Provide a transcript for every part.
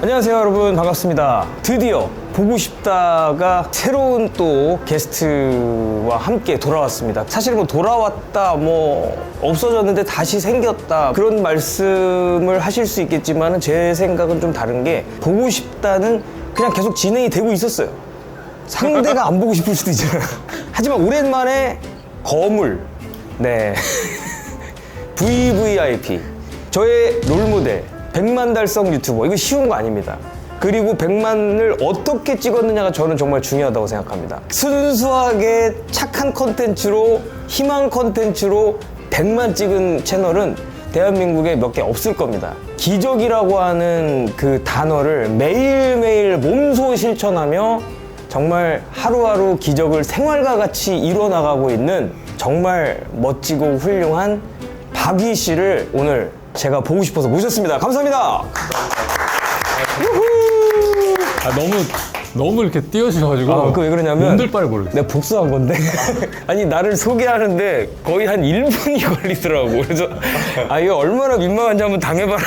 안녕하세요 여러분, 반갑습니다. 드디어 보고 싶다가 새로운 또 게스트와 함께 돌아왔습니다. 사실 뭐 돌아왔다, 뭐 없어졌는데 다시 생겼다, 그런 말씀을 하실 수 있겠지만 제 생각은 좀 다른 게, 보고 싶다는 그냥 계속 진행이 되고 있었어요. 상대가 안 보고 싶을 수도 있잖아요. 하지만 오랜만에 거물, 네 VVIP, 저의 롤모델 100만 달성 유튜버, 이거 쉬운 거 아닙니다. 그리고 100만을 어떻게 찍었느냐가 저는 정말 중요하다고 생각합니다. 순수하게 착한 컨텐츠로, 희망 컨텐츠로 100만 찍은 채널은 대한민국에 몇 개 없을 겁니다. 기적이라고 하는 그 단어를 매일매일 몸소 실천하며 정말 하루하루 기적을 생활과 같이 이뤄나가고 있는 정말 멋지고 훌륭한 박위 씨를 오늘 제가 보고 싶어서 모셨습니다. 감사합니다. 너무 이렇게 띄워주셔가지고 그 왜 그러냐면 몸둘 바를 모르겠어요. 내가 복수한 건데 아니 나를 소개하는데 거의 한 1분이 걸리더라고. 그래서 이거 얼마나 민망한지 한번 당해봐라.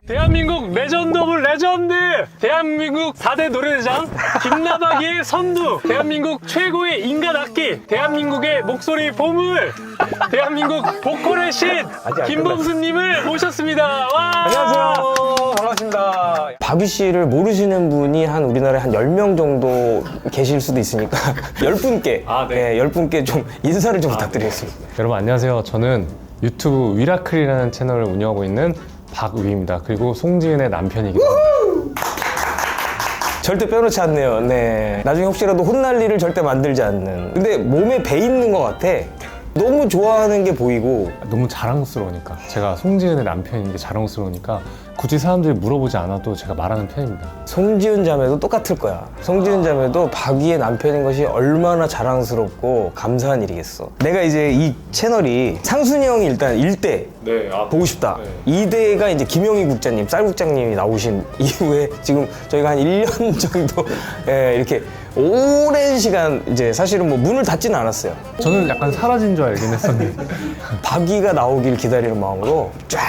대한민국 레전드 오브 레전드, 대한민국 4대 노래대장 김나박이의 선두, 대한민국 최고의 인간 악기, 대한민국의 목소리 보물, 대한민국 보컬의 신 김범수님을 모셨습니다. 와! 안녕하세요. 반갑습니다. 박위 씨를 모르시는 분이 한 우리나라에 한 10명 정도 계실 수도 있으니까 10분께 네, 10분께 좀 인사를 좀 부탁드리겠습니다. 여러분 안녕하세요. 저는 유튜브 위라클이라는 채널을 운영하고 있는 박위입니다. 그리고 송지은의 남편이기도 합니다. 절대 빼놓지 않네요. 네. 나중에 혹시라도 혼날 일을 절대 만들지 않는. 근데 몸에 배 있는 것 같아. 너무 좋아하는 게 보이고. 너무 자랑스러우니까, 제가 송지은의 남편인 게 자랑스러우니까 굳이 사람들이 물어보지 않아도 제가 말하는 편입니다. 송지은 자매도 똑같을 거야. 송지은 자매도 박위의 남편인 것이 얼마나 자랑스럽고 감사한 일이겠어. 내가 이제 이 채널이 상순이 형이 일단 1대 보고 싶다. 2대가 이제 김영희 국장님, 쌀국장님이 나오신 이후에 지금 저희가 한 1년 정도 이렇게 오랜 시간 이제 사실은 뭐 문을 닫지는 않았어요. 저는 약간 사라진 줄 알긴 했었는데 박위가 나오길 기다리는 마음으로 쫙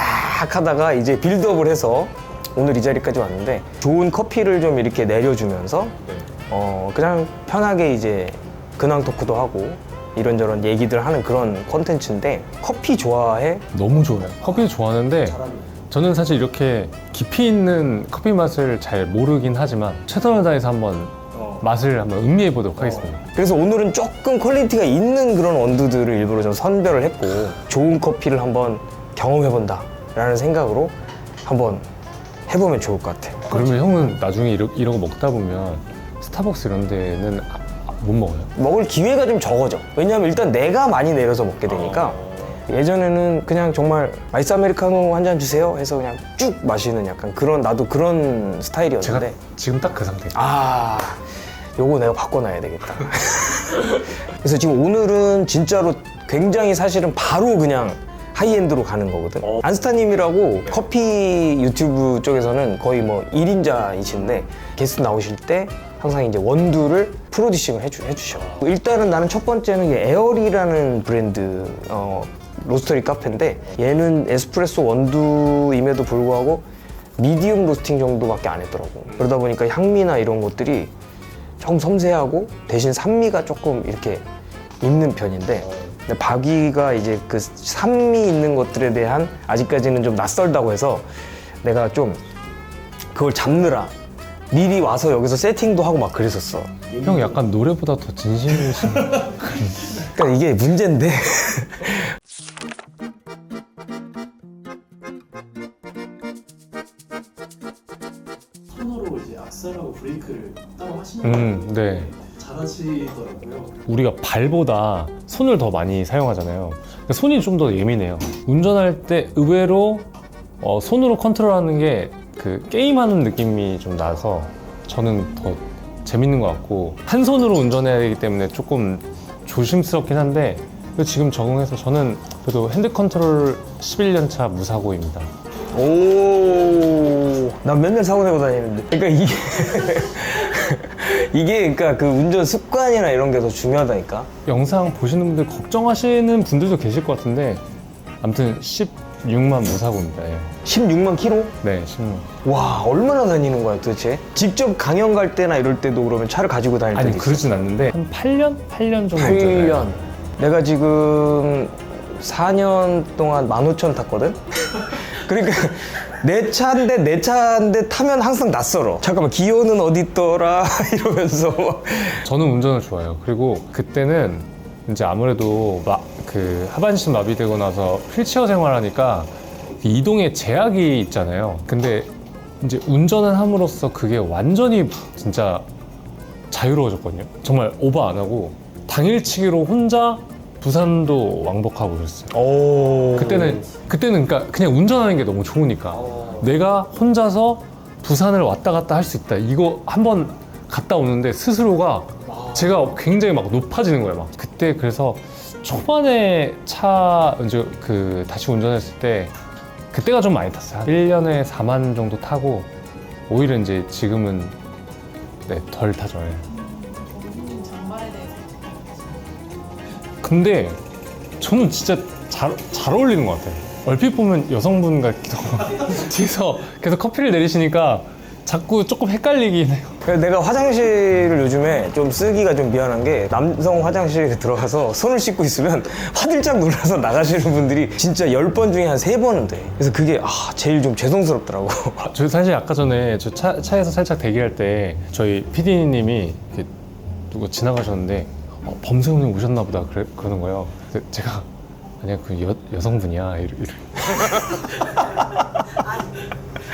하다가 이제 빌드업을 해서 오늘 이 자리까지 왔는데, 좋은 커피를 좀 이렇게 내려주면서 그냥 편하게 이제 근황 토크도 하고 이런저런 얘기들 하는 그런 콘텐츠인데, 커피 좋아해? 너무 좋아요. 커피 좋아하는데 저는 사실 이렇게 깊이 있는 커피 맛을 잘 모르긴 하지만 최선을 다해서 한번 맛을 한번 음미해 보도록 하겠습니다. 그래서 오늘은 조금 퀄리티가 있는 그런 원두들을 일부러 좀 선별을 했고, 좋은 커피를 한번 경험해본다 라는 생각으로 한번 해보면 좋을 것 같아요. 그러면 형은 나중에 이러고 먹다 보면 스타벅스 이런 데는 못 먹어요? 먹을 기회가 좀 적어져. 왜냐하면 일단 내가 많이 내려서 먹게 되니까. 예전에는 그냥 정말 아이스 아메리카노 한 잔 주세요 해서 그냥 쭉 마시는 약간 그런, 나도 그런 제가 스타일이었는데, 지금 딱 그 상태예요. 요거 내가 바꿔놔야 되겠다. 그래서 지금 오늘은 진짜로 굉장히 사실은 바로 그냥 하이엔드로 가는 거거든. 안스타님이라고 커피 유튜브 쪽에서는 거의 뭐 1인자이신데, 게스트 나오실 때 항상 이제 원두를 프로듀싱을 해주셔. 일단은 나는 첫 번째는 에어리라는 브랜드 로스터리 카페인데, 얘는 에스프레소 원두임에도 불구하고 미디움 로스팅 정도밖에 안 했더라고. 그러다 보니까 향미나 이런 것들이 좀 섬세하고 대신 산미가 조금 이렇게 있는 편인데, 근데 박위가 이제 그 산미 있는 것들에 대한 아직까지는 좀 낯설다고 해서 내가 좀 그걸 잡느라 미리 와서 여기서 세팅도 하고 막 그랬었어. 형 약간 노래보다 더 진심이신. 그러니까 이게 문제인데 손으로 이제 악셀하고 브레이크를 따로 하시는 네. 잘하시더라고요. 우리가 발보다 손을 더 많이 사용하잖아요. 그러니까 손이 좀 더 예민해요. 운전할 때 의외로 손으로 컨트롤하는 게 그 게임하는 느낌이 좀 나서 저는 더 재밌는 것 같고, 한 손으로 운전해야 되기 때문에 조금 조심스럽긴 한데 지금 적응해서 저는 그래도 핸드 컨트롤 11년차 무사고입니다. 오, 난 맨날 사고 내고 다니는데. 그러니까 이게 그러니까 그 운전 습관이나 이런 게 더 중요하다니까. 영상 보시는 분들 걱정하시는 분들도 계실 것 같은데, 아무튼 16만 무사고입니다. 예. 16만 킬로? 네, 16만. 와, 얼마나 다니는 거야 도대체? 직접 강연 갈 때나 이럴 때도 그러면 차를 가지고 다닐 때도 아니 있어? 그러진 않는데 한 8년? 8년 정도 8년. 내가 지금 4년 동안 15,000 탔거든? 그러니까 내 차인데 타면 항상 낯설어. 잠깐만, 기어는 어디 있더라? 이러면서. 저는 운전을 좋아해요. 그리고 그때는 이제 아무래도 그 하반신 마비되고 나서 휠체어 생활하니까 이동에 제약이 있잖아요. 근데 이제 운전을 함으로써 그게 완전히 진짜 자유로워졌거든요. 정말 오버 안 하고 당일치기로 혼자 부산도 왕복하고 그랬어요. 오. 그때는 그러니까 그냥 운전하는 게 너무 좋으니까 내가 혼자서 부산을 왔다 갔다 할 수 있다. 이거 한번 갔다 오는데 스스로가 제가 굉장히 막 높아지는 거예요. 막 그때 그래서 초반에 차 이제 그 다시 운전했을 때 그때가 좀 많이 탔어요. 1년에 4만 정도 타고 오히려 이제 지금은 네, 덜 타죠. 예. 본인 장발에 대해서 근데 저는 진짜 잘 어울리는 것 같아요. 얼핏 보면 여성분 같기도 하고 뒤에서 계속 커피를 내리시니까 자꾸 조금 헷갈리긴 해요. 그래서 내가 화장실을 요즘에 좀 쓰기가 좀 미안한 게 남성 화장실에 들어가서 손을 씻고 있으면 화들짝 놀라서 나가시는 분들이 진짜 10번 중에 한 3번은 돼. 그래서 그게 제일 좀 죄송스럽더라고. 저 사실 아까 전에 저 차에서 살짝 대기할 때 저희 PD님이 누가 지나가셨는데 범세 형님 오셨나 보다 그러는 거예요. 그래서 제가 아니야 그 여성분이야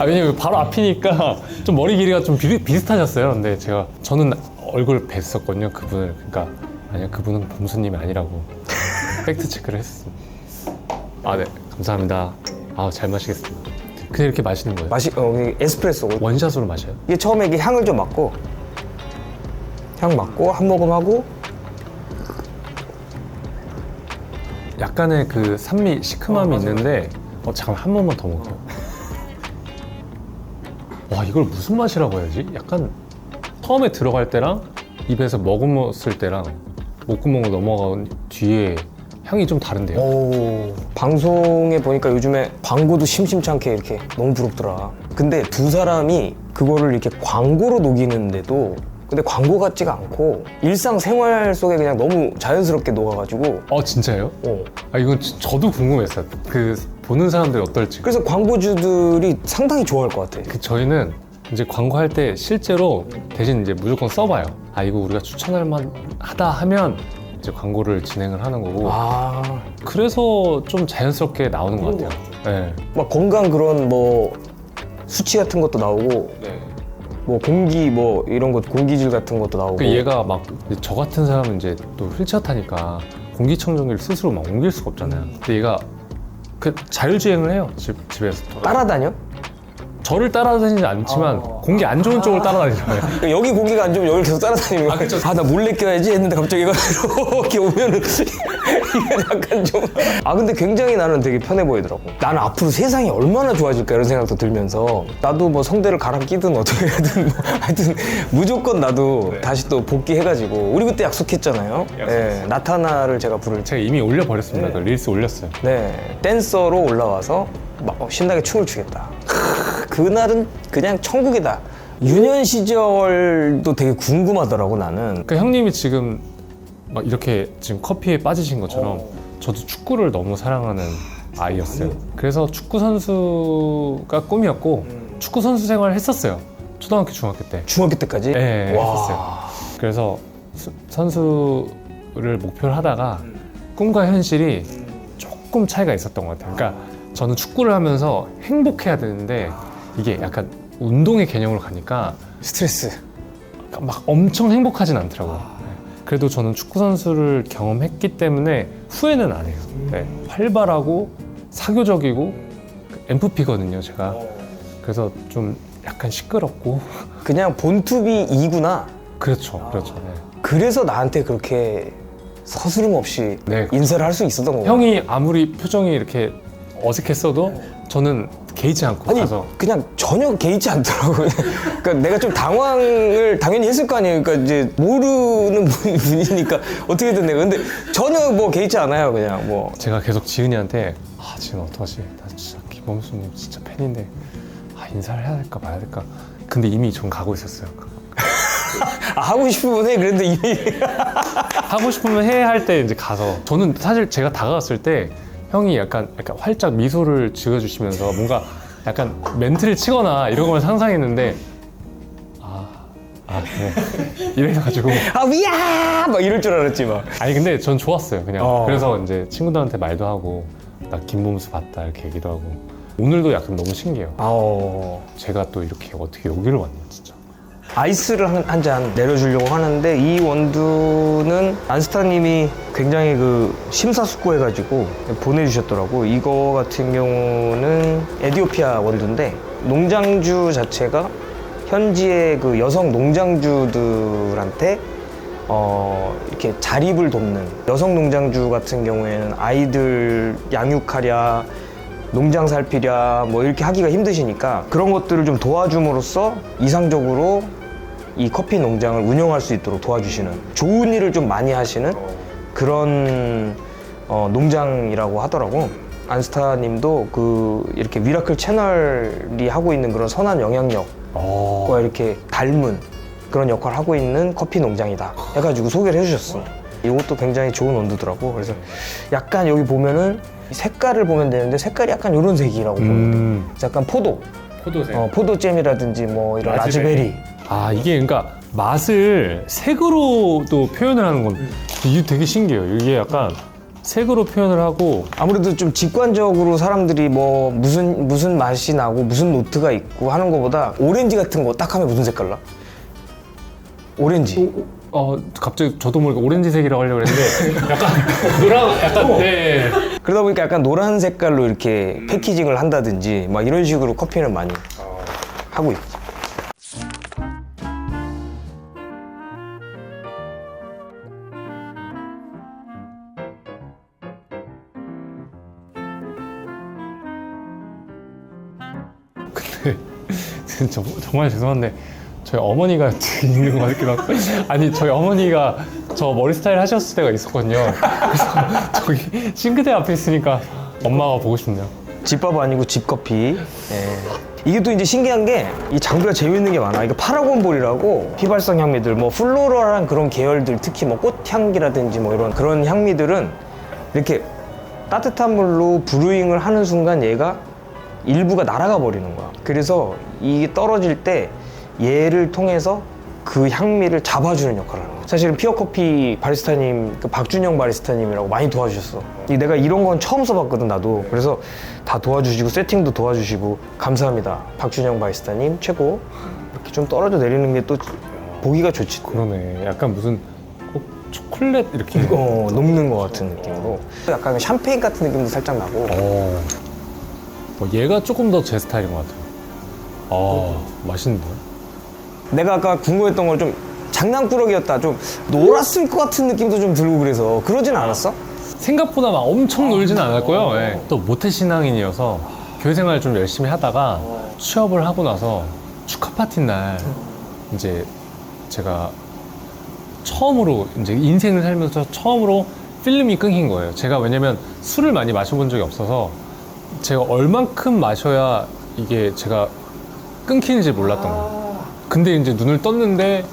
왜냐면 바로 앞이니까 좀 머리 길이가 좀 비슷하셨어요. 근데 저는 얼굴 뵀었거든요 그분을. 그러니까 아니요 그분은 범수님이 아니라고 팩트 체크를 했었습니다. 네 감사합니다. 잘 마시겠습니다. 그냥 이렇게 마시는 거예요? 이게 에스프레소. 원샷으로 마셔요? 이게 처음에 이게 향을 좀 맡고 한 모금 하고 약간의 그 산미 시큼함이 있는데 잠깐만 한 번만 더 먹어요. 와 이걸 무슨 맛이라고 해야지? 약간 처음에 들어갈 때랑 입에서 머금었을 때랑 목구멍을 넘어간 뒤에 향이 좀 다른데요. 방송에 보니까 요즘에 광고도 심심찮게 이렇게 너무 부럽더라. 근데 두 사람이 그거를 이렇게 광고로 녹이는데도 근데 광고 같지가 않고 일상생활 속에 그냥 너무 자연스럽게 녹아가지고 진짜요? 이건 저도 궁금했어요. 그 보는 사람들이 어떨지. 그래서 광고주들이 상당히 좋아할 것 같아. 저희는 이제 광고할 때 실제로 대신 이제 무조건 써봐요. 이거 우리가 추천할 만하다 하면 이제 광고를 진행을 하는 거고. 그래서 좀 자연스럽게 나오는 것 같아요. 네. 막 건강 그런 수치 같은 것도 나오고 공기 이런 것 공기질 같은 것도 나오고. 얘가 막 저 같은 사람은 이제 또 휠체어 타니까 공기청정기를 스스로 막 옮길 수가 없잖아요. 근데 얘가 그 자율주행을 해요. 집에서 따라다녀? 저를 따라다니지 않지만 공기 안 좋은 쪽을 따라다니잖아요. 여기 공기가 안 좋으면 여기 계속 따라다니는 거야. 나 몰래 껴야지 했는데 갑자기 이렇게 오면은 이게 약간 좀. 근데 굉장히 나는 되게 편해 보이더라고. 나는 앞으로 세상이 얼마나 좋아질까 이런 생각도 들면서 나도 성대를 갈아 끼든 어떻게 하든 하여튼 무조건 나도 다시 또 복귀해가지고 우리 그때 약속했잖아요. 네, 나타나를 제가 부를 때. 제가 이미 올려버렸습니다. 그 릴스 올렸어요. 네, 댄서로 올라와서 막 신나게 춤을 추겠다. 그날은 그냥 천국이다. 유년 시절도 되게 궁금하더라고 나는. 그러니까 형님이 지금 막 이렇게 지금 커피에 빠지신 것처럼 저도 축구를 너무 사랑하는 아이였어요. 그래서 축구 선수가 꿈이었고 축구 선수 생활을 했었어요. 초등학교, 중학교 때. 중학교 때까지? 네, 했었어요. 그래서 선수를 목표를 하다가 꿈과 현실이 조금 차이가 있었던 것 같아요. 그러니까 저는 축구를 하면서 행복해야 되는데 이게 약간 운동의 개념으로 가니까 스트레스. 막 엄청 행복하진 않더라고요. 그래도 저는 축구 선수를 경험했기 때문에 후회는 안 해요. 네. 활발하고 사교적이고 MFP거든요, 제가. 그래서 좀 약간 시끄럽고. 그냥 본투비 2구나. 그렇죠. 네. 그래서 나한테 그렇게 서스름 없이 네, 인사를 할 수 있었던 거고. 형이 아무리 표정이 이렇게 어색했어도 저는 개의치 않고 아니 가서 그냥 전혀 개의치 않더라고요. 그러니까 내가 좀 당황을 당연히 했을 거 아니에요. 그러니까 이제 모르는 분이니까 어떻게든 내가 근데 전혀 뭐 개의치 않아요. 그냥 뭐 제가 계속 지은이한테 지은 어떡하지? 나 진짜 김범수님 진짜 팬인데 인사를 해야 될까 말아야 될까? 근데 이미 전 가고 있었어요. 하고 싶으면 해. 그런데 이미 하고 싶으면 해 할 때 이제 가서 저는 사실 제가 다가갔을 때 형이 약간 활짝 미소를 지어주시면서 뭔가 약간 멘트를 치거나 이런 걸 상상했는데 네. 이래가지고 위야 막 이럴 줄 알았지 막. 아니 근데 전 좋았어요 그냥. 어. 그래서 이제 친구들한테 말도 하고 나 김범수 봤다 이렇게 얘기도 하고 오늘도 약간 너무 신기해요. 제가 또 이렇게 어떻게 여기를 왔나 진짜. 아이스를 한 잔 내려주려고 하는데 이 원두는 안스타님이 굉장히 그 심사숙고해가지고 보내주셨더라고. 이거 같은 경우는 에티오피아 원두인데 농장주 자체가 현지의 그 여성 농장주들한테 이렇게 자립을 돕는 여성 농장주 같은 경우에는 아이들 양육하랴 농장 살피랴 뭐 이렇게 하기가 힘드시니까 그런 것들을 좀 도와줌으로써 이상적으로 이 커피 농장을 운영할 수 있도록 도와주시는 좋은 일을 좀 많이 하시는 그런 농장이라고 하더라고. 안스타님도 그 이렇게 미라클 채널이 하고 있는 그런 선한 영향력과 이렇게 닮은 그런 역할을 하고 있는 커피 농장이다 해가지고 소개를 해주셨어. 이것도 굉장히 좋은 원두더라고. 그래서 약간 여기 보면은 색깔을 보면 되는데 색깔이 약간 이런 색이라고 보면 돼. 약간 포도색. 포도잼이라든지 뭐 이런 라즈베리. 이게 그러니까 맛을 색으로도 표현을 하는 건 이게 되게 신기해요. 이게 약간 색으로 표현을 하고 아무래도 좀 직관적으로 사람들이 뭐 무슨 맛이 나고 무슨 노트가 있고 하는 것보다 오렌지 같은 거 딱 하면 무슨 색깔 나? 오렌지. 갑자기 저도 모르게 오렌지색이라고 하려고 했는데 약간 노랑 약간 네. 그러다 보니까 약간 노란 색깔로 이렇게 패키징을 한다든지 막 이런 식으로 커피를 많이 하고 있지. 정말 죄송한데 저희 어머니가 있는 것 같기도 하고 아니 저희 어머니가 저 머리 스타일 하셨을 때가 있었거든요. 그래서 저기 싱크대 앞에 있으니까 엄마가 보고 싶네요. 집밥 아니고 집커피. 이게 또 이제 신기한 게 이 장비가 재밌는 게 많아. 이거 파라곤볼이라고 휘발성 향미들, 뭐 플로럴한 그런 계열들, 특히 뭐 꽃향기라든지 뭐 이런 그런 향미들은 이렇게 따뜻한 물로 브루잉을 하는 순간 얘가 일부가 날아가 버리는 거야. 그래서 이게 떨어질 때 얘를 통해서 그 향미를 잡아주는 역할을 하는 거야. 사실은 피어커피 바리스타님, 그 박준영 바리스타님이라고 많이 도와주셨어. 내가 이런 건 처음 써봤거든, 나도. 그래서 다 도와주시고 세팅도 도와주시고 감사합니다. 박준영 바리스타님 최고. 이렇게 좀 떨어져 내리는 게 또 보기가 좋지. 그러네. 약간 무슨 초콜릿 이렇게 녹는 것 같은 느낌으로. 약간 샴페인 같은 느낌도 살짝 나고. 얘가 조금 더 제 스타일인 것 같아요. 맛있는데요? 내가 아까 궁금했던 건 좀 장난꾸러기였다. 좀 놀았을 것 같은 느낌도 좀 들고 그래서 그러진 않았어? 생각보다 막 엄청 놀지는 않았고요. 예. 또 모태신앙인이어서 교회생활 좀 열심히 하다가 취업을 하고 나서 축하 파티 날 이제 제가 처음으로 이제 인생을 살면서 처음으로 필름이 끊긴 거예요. 제가 왜냐면 술을 많이 마셔본 적이 없어서 제가 얼만큼 마셔야 이게 제가 끊기는지 몰랐던 거예요. 근데 이제 눈을 떴는데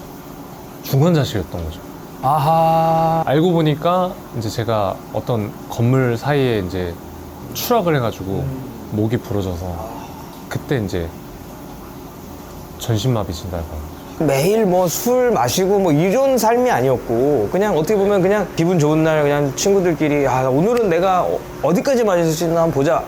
중환자실이었던 거죠. 아하. 알고 보니까 이제 제가 어떤 건물 사이에 이제 추락을 해가지고 목이 부러져서 그때 이제 전신마비 진단을 받은 거죠. 매일 뭐 술 마시고 뭐 이런 삶이 아니었고 그냥 어떻게 보면 그냥 기분 좋은 날 그냥 친구들끼리 오늘은 내가 어디까지 마실 수 있나 한번 보자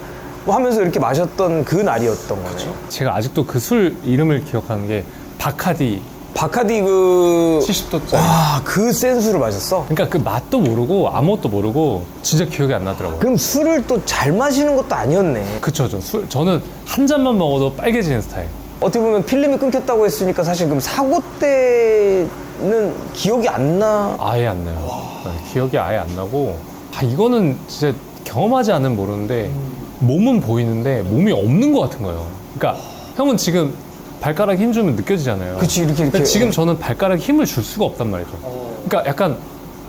뭐 하면서 이렇게 마셨던 그 날이었던 거죠. 제가 아직도 그 술 이름을 기억하는 게 바카디 바카디 그 70도짜리. 와, 그 센 술을 마셨어? 그러니까 그 맛도 모르고 아무것도 모르고 진짜 기억이 안 나더라고요. 그럼 술을 또 잘 마시는 것도 아니었네. 그쵸, 저는 한 잔만 먹어도 빨개지는 스타일. 어떻게 보면 필름이 끊겼다고 했으니까 사실 그럼 사고 때는 기억이 안 나. 아예 안 나요. 네, 기억이 아예 안 나고 이거는 진짜 경험하지 않으면 모르는데 몸은 보이는데 몸이 없는 것 같은 거예요. 그러니까 형은 지금 발가락에 힘 주면 느껴지잖아요. 그치, 이렇게. 근데 지금 저는 발가락에 힘을 줄 수가 없단 말이죠. 그러니까 약간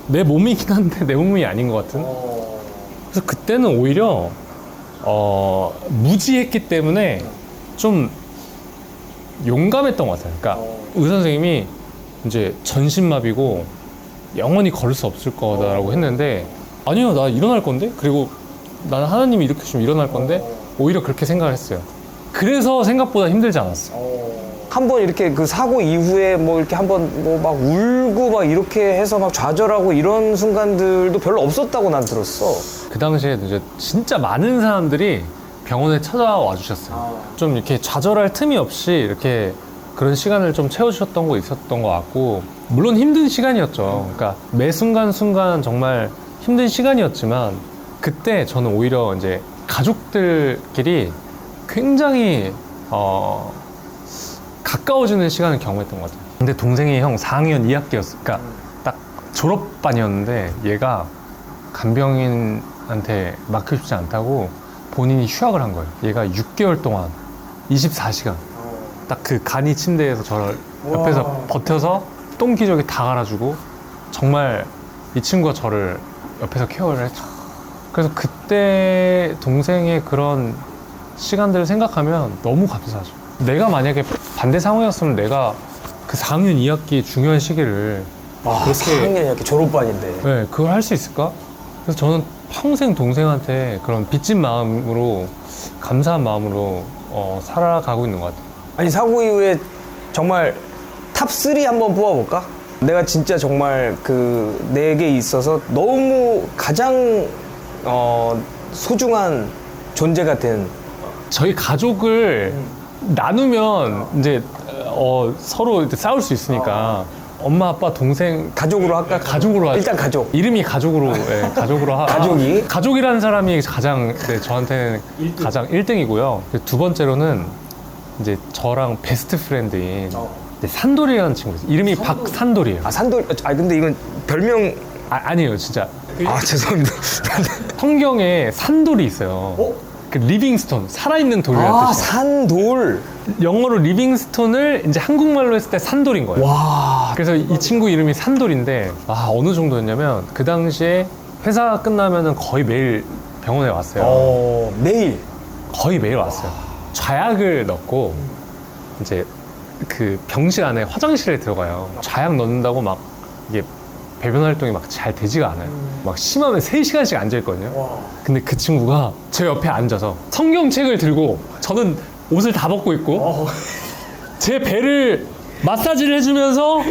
내 몸이긴 한데 내 몸이 아닌 것 같은. 그래서 그때는 오히려 무지했기 때문에 좀 용감했던 것 같아요. 그러니까 의사 선생님이 이제 전신마비고 영원히 걸을 수 없을 거다라고 했는데 아니요, 나 일어날 건데? 그리고 나는 하나님이 이렇게 주면 일어날 건데? 오히려 그렇게 생각을 했어요. 그래서 생각보다 힘들지 않았어요. 한번 이렇게 그 사고 이후에 뭐 이렇게 한번 뭐 막 울고 막 이렇게 해서 막 좌절하고 이런 순간들도 별로 없었다고 난 들었어. 그 당시에 이제 진짜 많은 사람들이 병원에 찾아와 주셨어요. 좀 이렇게 좌절할 틈이 없이 이렇게 그런 시간을 좀 채워주셨던 거 있었던 것 같고, 물론 힘든 시간이었죠. 그러니까 매 순간순간 정말 힘든 시간이었지만, 그때 저는 오히려 이제 가족들끼리 굉장히 가까워지는 시간을 경험했던 것 같아요. 근데 동생이 형 4학년 2학기였어. 그러니까 딱 졸업반이었는데 얘가 간병인한테 맡기고 싶지 않다고 본인이 휴학을 한 거예요. 얘가 6개월 동안 24시간 딱 그 간이 침대에서 저를 옆에서 버텨서 똥 기저귀 다 갈아주고, 정말 이 친구가 저를 옆에서 케어를 했죠. 그래서 그때 동생의 그런 시간들을 생각하면 너무 감사하죠. 내가 만약에 반대 상황이었으면 내가 그 4학년 2학기 중요한 시기를 그렇게 4학년이 이렇게 졸업반인데. 네, 그걸 할 수 있을까? 그래서 저는 평생 동생한테 그런 빚진 마음으로, 감사한 마음으로 살아가고 있는 것 같아요. 아니, 사고 이후에 정말 탑3 한번 뽑아볼까? 내가 진짜 정말 그 내게 있어서 너무 가장 소중한 존재가 된. 저희 가족을 나누면 이제 서로 이렇게 싸울 수 있으니까 엄마, 아빠, 동생 가족으로 할까? 가족으로 하죠. 일단 가족. 이름이 가족으로, 예, 가족으로 가족이? 가족이라는 사람이 가장, 네, 저한테는 가장 1등이고요. 두 번째로는 이제 저랑 베스트 프렌드인 이제 산돌이라는 친구 있어요. 이름이 박산돌이에요. 아, 산돌. 아, 근데 이건 별명. 아니에요, 진짜. 아, 죄송합니다. 성경에 산돌이 있어요. 그 리빙스톤, 살아있는 돌이라는 아, 뜻이에요. 산돌. 영어로 리빙스톤을 이제 한국말로 했을 때 산돌인 거예요. 와. 그래서 이 친구 이름이 산돌인데, 어느 정도였냐면 그 당시에 회사 끝나면은 거의 매일 병원에 왔어요. 매일. 거의 매일 왔어요. 좌약을 넣고 이제 그 병실 안에 화장실에 들어가요. 좌약 넣는다고 막 이게 배변 활동이 막 잘 되지가 않아요. 막 심하면 3시간씩 앉아있거든요. 근데 그 친구가 제 옆에 앉아서 성경책을 들고, 저는 옷을 다 벗고 있고 제 배를 마사지를 해주면서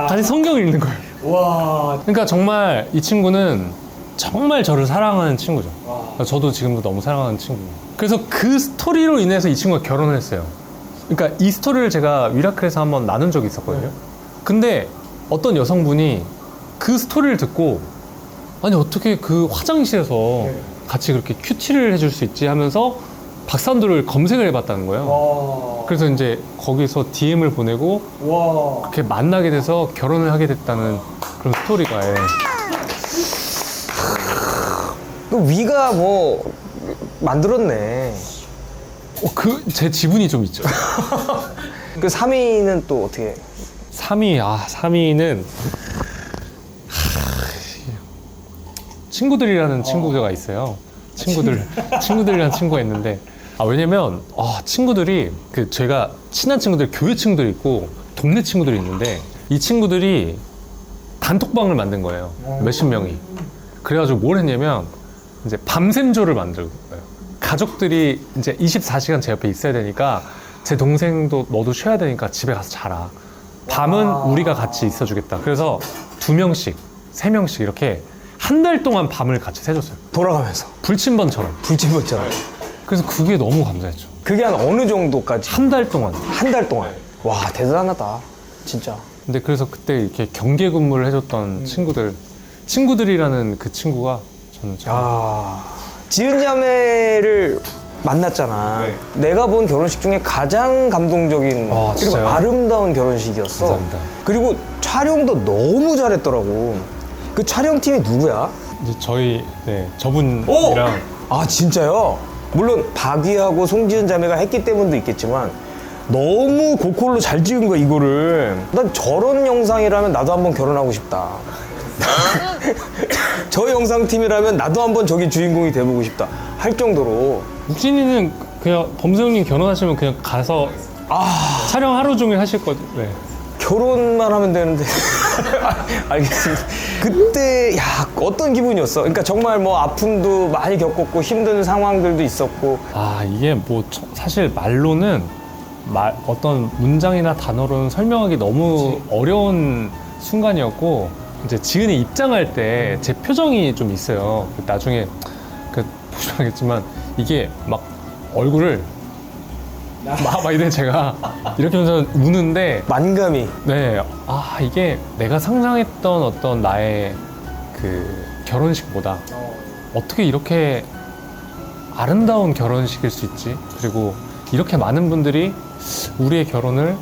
다시 성경을 읽는 거예요. 와. 그러니까 정말 이 친구는 정말 저를 사랑하는 친구죠. 저도 지금도 너무 사랑하는 친구예요. 그래서 그 스토리로 인해서 이 친구가 결혼을 했어요. 그러니까 이 스토리를 제가 위라클에서 한번 나눈 적이 있었거든요. 근데 어떤 여성분이 그 스토리를 듣고, 아니 어떻게 그 화장실에서 같이 그렇게 큐티를 해줄 수 있지 하면서 박산돌을 검색을 해봤다는 거예요. 그래서 이제 거기서 DM을 보내고 그렇게 만나게 돼서 결혼을 하게 됐다는 그런 스토리가. 그 위가 뭐 만들었네. 제 지분이 좀 있죠. 그 3위는 또 어떻게? 3위는 친구들이라는 친구가 있어요. 친구들이라는 친구가 있는데, 왜냐면 친구들이 제가 친한 친구들, 교회 친구들이 있고 동네 친구들이 있는데, 이 친구들이 단톡방을 만든 거예요. 몇십 명이. 그래가지고 뭘 했냐면 이제 밤샘조를 만든 거예요. 가족들이 이제 24시간 제 옆에 있어야 되니까, 제 동생도 너도 쉬어야 되니까 집에 가서 자라. 밤은 우리가 같이 있어주겠다. 그래서 2명씩, 3명씩 이렇게 한 달 동안 밤을 같이 새줬어요. 돌아가면서. 불침번처럼. 불침번처럼. 그래서 그게 너무 감사했죠. 그게 한 어느 정도까지? 한 달 동안. 한 달 동안. 와, 대단하다. 진짜. 근데 그래서 그때 이렇게 경계 근무를 해줬던 친구들이라는 그 친구가 저는 참. 지은 자매를 만났잖아. 내가 본 결혼식 중에 가장 감동적인 그리고 진짜요? 아름다운 결혼식이었어. 감사합니다. 그리고 촬영도 너무 잘했더라고. 그 촬영팀이 누구야? 이제 저분이랑. 아, 진짜요? 물론 박위하고 송지은 자매가 했기 때문도 있겠지만 너무 고퀄로 잘 찍은 거야 이거를. 난 저런 영상이라면 나도 한번 결혼하고 싶다. 저 영상팀이라면 나도 한번 저기 주인공이 돼보고 싶다 할 정도로. 욱진이는 그냥 범세웅님 결혼하시면 그냥 가서 촬영 하루 종일 하실 거죠? 네. 결혼만 하면 되는데. 알겠습니다. 그때 어떤 기분이었어? 그러니까 정말 뭐 아픔도 많이 겪었고 힘든 상황들도 있었고. 이게 뭐 사실 말로는 어떤 문장이나 단어로는 설명하기 너무 어려운 순간이었고, 이제 지은이 입장할 때 제 표정이 좀 있어요. 나중에 보시면 알겠지만 이게 막 얼굴을 막 이래 제가 이렇게 하면서 우는데, 만감이. 네, 이게 내가 상상했던 어떤 나의 그 결혼식보다 어떻게 이렇게 아름다운 결혼식일 수 있지? 그리고 이렇게 많은 분들이 우리의 결혼을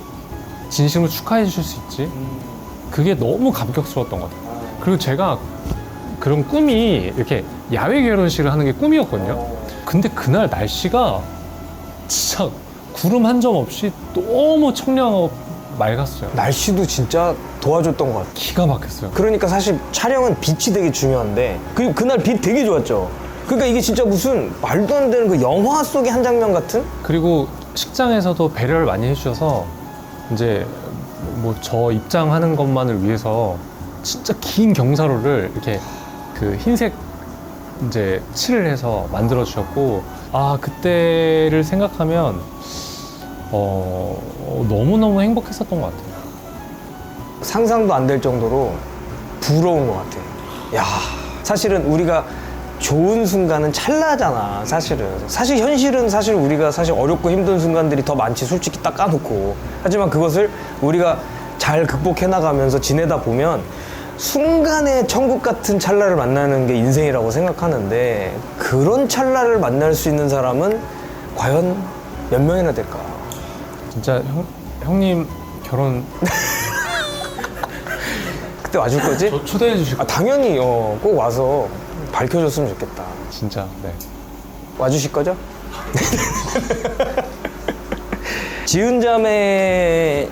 진심으로 축하해 주실 수 있지? 그게 너무 감격스러웠던 것 같아요. 그리고 제가 그런 꿈이 이렇게 야외 결혼식을 하는 게 꿈이었거든요. 근데 그날 날씨가 진짜 구름 한 점 없이 너무 청량하고 맑았어요. 날씨도 진짜 도와줬던 것 같아. 기가 막혔어요. 그러니까 사실 촬영은 빛이 되게 중요한데, 그리고 그날 빛 되게 좋았죠. 그러니까 이게 진짜 무슨 말도 안 되는 그 영화 속의 한 장면 같은? 그리고 식장에서도 배려를 많이 해주셔서 이제 뭐 저 입장하는 것만을 위해서 진짜 긴 경사로를 이렇게 그 흰색 이제 칠을 해서 만들어 주셨고, 그때를 생각하면 너무너무 행복했었던 것 같아요. 상상도 안 될 정도로 부러운 것 같아. 야, 사실은 우리가 좋은 순간은 찰나잖아. 사실 현실은 사실 우리가 사실 어렵고 힘든 순간들이 더 많지, 솔직히 딱 까놓고. 하지만 그것을 우리가 잘 극복해 나가면서 지내다 보면 순간의 천국 같은 찰나를 만나는 게 인생이라고 생각하는데, 그런 찰나를 만날 수 있는 사람은 과연 몇 명이나 될까? 진짜 형님 결혼 그때 와줄 거지? 초대해 주실 거 당연히 꼭 와서 밝혀줬으면 좋겠다. 진짜. 네. 와주실 거죠? 지은 자매는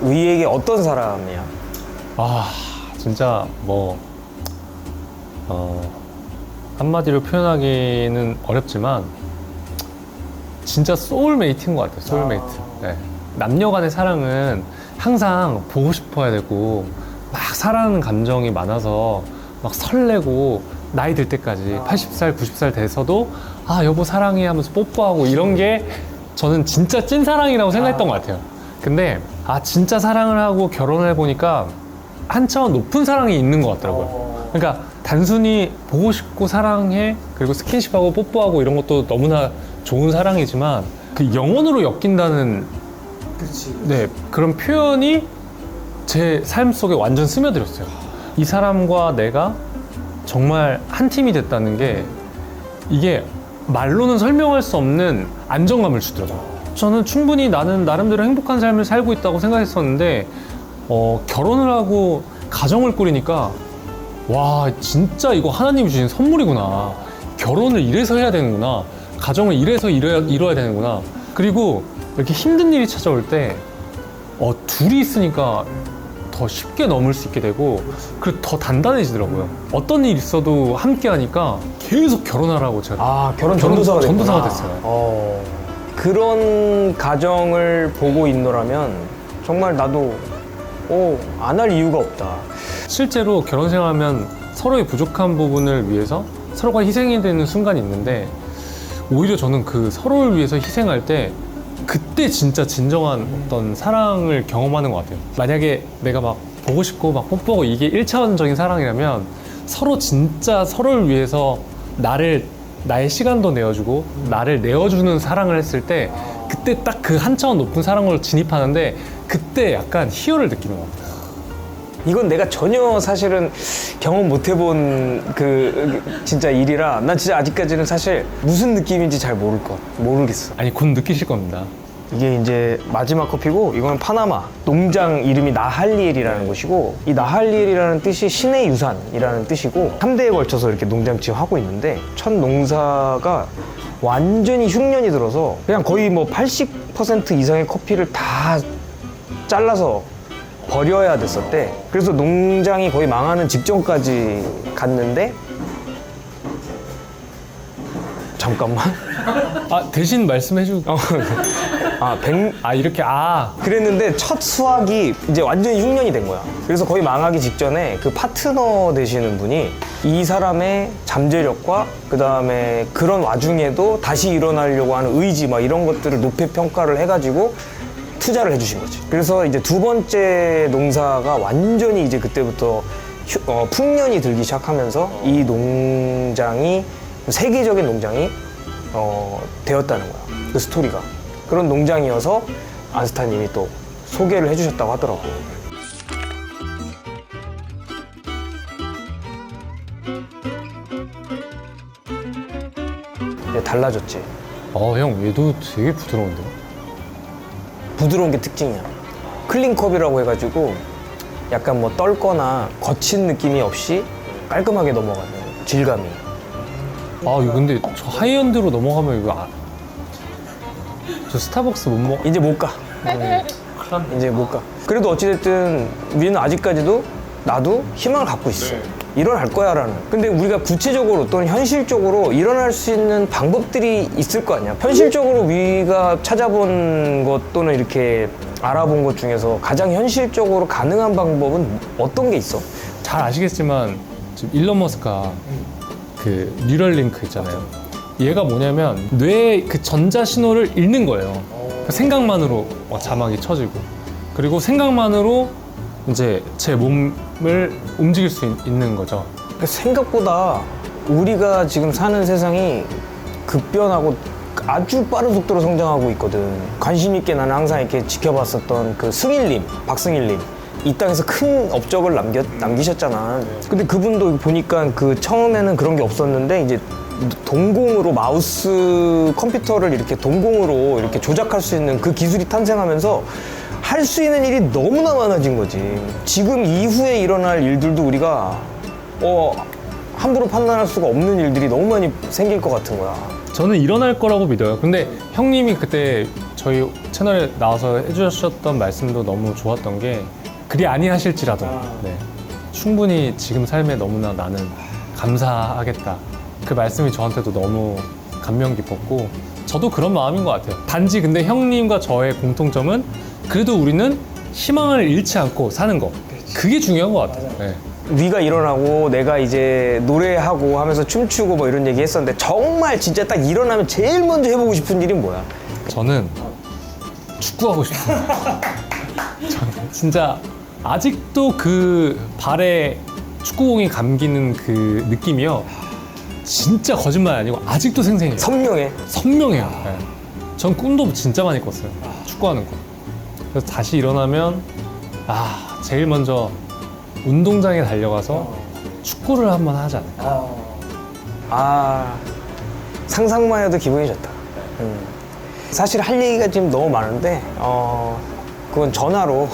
우리에게 어떤 사람이야? 진짜 뭐 한마디로 표현하기는 어렵지만 진짜 소울메이트인 것 같아요. 소울메이트. 네. 남녀 간의 사랑은 항상 보고 싶어야 되고, 막 사랑하는 감정이 많아서 막 설레고, 나이 들 때까지 80살, 90살 돼서도 여보 사랑해 하면서 뽀뽀하고, 이런 게 저는 진짜 찐사랑이라고 생각했던 것 같아요. 근데 진짜 사랑을 하고 결혼을 해보니까 한 차원 높은 사랑이 있는 것 같더라고요. 그러니까 단순히 보고 싶고 사랑해, 그리고 스킨십하고 뽀뽀하고 이런 것도 너무나 좋은 사랑이지만, 그 영혼으로 엮인다는 네, 그런 표현이 제 삶 속에 완전 스며들었어요. 이 사람과 내가 정말 한 팀이 됐다는 게, 이게 말로는 설명할 수 없는 안정감을 주더라고요. 저는 충분히 나는 나름대로 행복한 삶을 살고 있다고 생각했었는데, 결혼을 하고 가정을 꾸리니까 와, 진짜 이거 하나님이 주신 선물이구나. 결혼을 이래서 해야 되는구나. 가정을 이래서 이뤄야 되는구나. 그리고 이렇게 힘든 일이 찾아올 때 둘이 있으니까 더 쉽게 넘을 수 있게 되고, 그리고 더 단단해지더라고요. 어떤 일 있어도 함께 하니까 계속 결혼하라고 제가 결혼 전도사가 됐구나. 전도사가 됐어요. 그런 가정을 보고 있노라면 정말 나도 안 할 이유가 없다. 실제로 결혼 생활하면 서로의 부족한 부분을 위해서 서로가 희생이 되는 순간이 있는데, 오히려 저는 그 서로를 위해서 희생할 때 그때 진짜 진정한 어떤 사랑을 경험하는 것 같아요. 만약에 내가 막 보고 싶고 막 뽀뽀하고 이게 1차원적인 사랑이라면, 서로 진짜 서로를 위해서 나의 시간도 내어주고 나를 내어주는 사랑을 했을 때, 그때 딱 그 한 차원 높은 사랑으로 진입하는데, 그때 약간 희열을 느끼는 것 같아요. 이건 내가 전혀 사실은 경험 못 해본 진짜 일이라 난 진짜 아직까지는 사실 무슨 느낌인지 잘 모르겠어. 아니, 곧 느끼실 겁니다. 이게 이제 마지막 커피고 이거는 파나마 농장 이름이 나할리엘이라는 곳이고 이 나할리엘이라는 뜻이 신의 유산이라는 뜻이고 3대에 걸쳐서 이렇게 농장 지금 하고 있는데 첫 농사가 완전히 흉년이 들어서 그냥 거의 뭐 80% 이상의 커피를 다 잘라서 버려야 됐었대. 그래서 농장이 거의 망하는 직전까지 갔는데 잠깐만. 대신 말씀해주. 이렇게 그랬는데 첫 수확이 이제 완전히 흉년이 된 거야. 그래서 거의 망하기 직전에 그 파트너 되시는 분이 이 사람의 잠재력과 그 다음에 그런 와중에도 다시 일어나려고 하는 의지 막 이런 것들을 높이 평가를 해가지고 투자를 해주신 거지. 그래서 이제 두 번째 농사가 완전히 이제 그때부터 풍년이 들기 시작하면서 이 농장이 세계적인 농장이 되었다는 거야. 그 스토리가. 그런 농장이어서 안스타님이 또 소개를 해주셨다고 하더라고요. 이제 달라졌지. 형 얘도 되게 부드러운데. 부드러운 게 특징이야. 클린컵이라고 해가지고 약간 뭐 떨거나 거친 느낌이 없이 깔끔하게 넘어가는 질감이. 이거 근데 저 하이엔드로 넘어가면 이거 저 스타벅스 못 먹어. 이제 못 가. 이제 못 가. 그래도 어찌됐든 우리는 아직까지도 나도 희망을 갖고 있어. 일어날 거야 라는. 근데 우리가 구체적으로 또는 현실적으로 일어날 수 있는 방법들이 있을 거 아니야. 현실적으로 우리가 찾아본 것 또는 이렇게 알아본 것 중에서 가장 현실적으로 가능한 방법은 어떤 게 있어? 잘 아시겠지만 지금 일론 머스크가 그 뉴럴링크 있잖아요. 얘가 뭐냐면 뇌의 그 전자 신호를 읽는 거예요. 생각만으로 자막이 쳐지고, 그리고 생각만으로 이제 제 몸을 움직일 수 있는 거죠. 생각보다 우리가 지금 사는 세상이 급변하고 아주 빠른 속도로 성장하고 있거든. 관심 있게 나는 항상 이렇게 지켜봤었던 그 승일님, 박승일님. 이 땅에서 큰 업적을 남기셨잖아. 근데 그분도 보니까 그 처음에는 그런 게 없었는데 이제 동공으로 마우스 컴퓨터를 이렇게 동공으로 이렇게 조작할 수 있는 그 기술이 탄생하면서 할 수 있는 일이 너무나 많아진 거지. 지금 이후에 일어날 일들도 우리가 함부로 판단할 수가 없는 일들이 너무 많이 생길 것 같은 거야. 저는 일어날 거라고 믿어요. 근데 형님이 그때 저희 채널에 나와서 해주셨던 말씀도 너무 좋았던 게 그리 아니하실지라도 네. 충분히 지금 삶에 너무나 나는 감사하겠다. 그 말씀이 저한테도 너무 감명 깊었고 저도 그런 마음인 것 같아요. 단지 근데 형님과 저의 공통점은 그래도 우리는 희망을 잃지 않고 사는 거. 그게 중요한 것 같아요. 네. 위가 일어나고 내가 이제 노래하고 하면서 춤추고 뭐 이런 얘기 했었는데 정말 진짜 딱 일어나면 제일 먼저 해보고 싶은 일이 뭐야? 저는 축구하고 싶습니다. 저는 진짜 아직도 그 발에 축구공이 감기는 그 느낌이요. 진짜 거짓말 아니고 아직도 생생해요. 선명해. 선명해요. 네. 전 꿈도 진짜 많이 꿨어요. 축구하는 거. 그래서 다시 일어나면 제일 먼저 운동장에 달려가서 축구를 한번 하지 않을까. 상상만 해도 기분이 좋다. 사실 할 얘기가 지금 너무 많은데 그건 전화로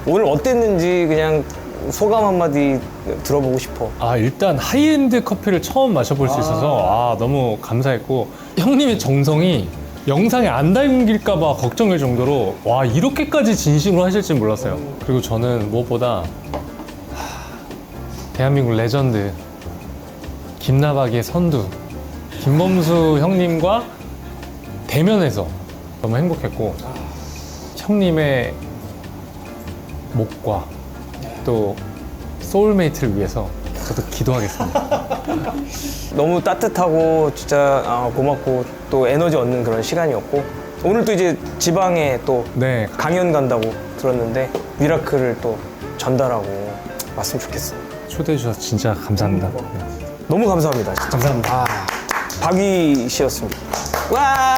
오늘 어땠는지 그냥 소감 한마디 들어보고 싶어. 일단 하이엔드 커피를 처음 마셔볼 수 있어서 너무 감사했고 형님의 정성이 영상에 안 담길까봐 걱정일 정도로 이렇게까지 진심으로 하실지 몰랐어요. 그리고 저는 무엇보다 대한민국 레전드 김나박이의 선두 김범수 형님과 대면해서 너무 행복했고 형님의 목과 또 소울메이트를 위해서 저도 기도하겠습니다. 너무 따뜻하고 진짜 고맙고 또 에너지 얻는 그런 시간이었고 오늘 또 이제 지방에 또 네, 강연 간다고 들었는데 미라클을 또 전달하고 왔으면 좋겠어. 초대해 주셔서 진짜 감사합니다. 너무 감사합니다. 진짜. 감사합니다. 박위 씨였습니다. 와!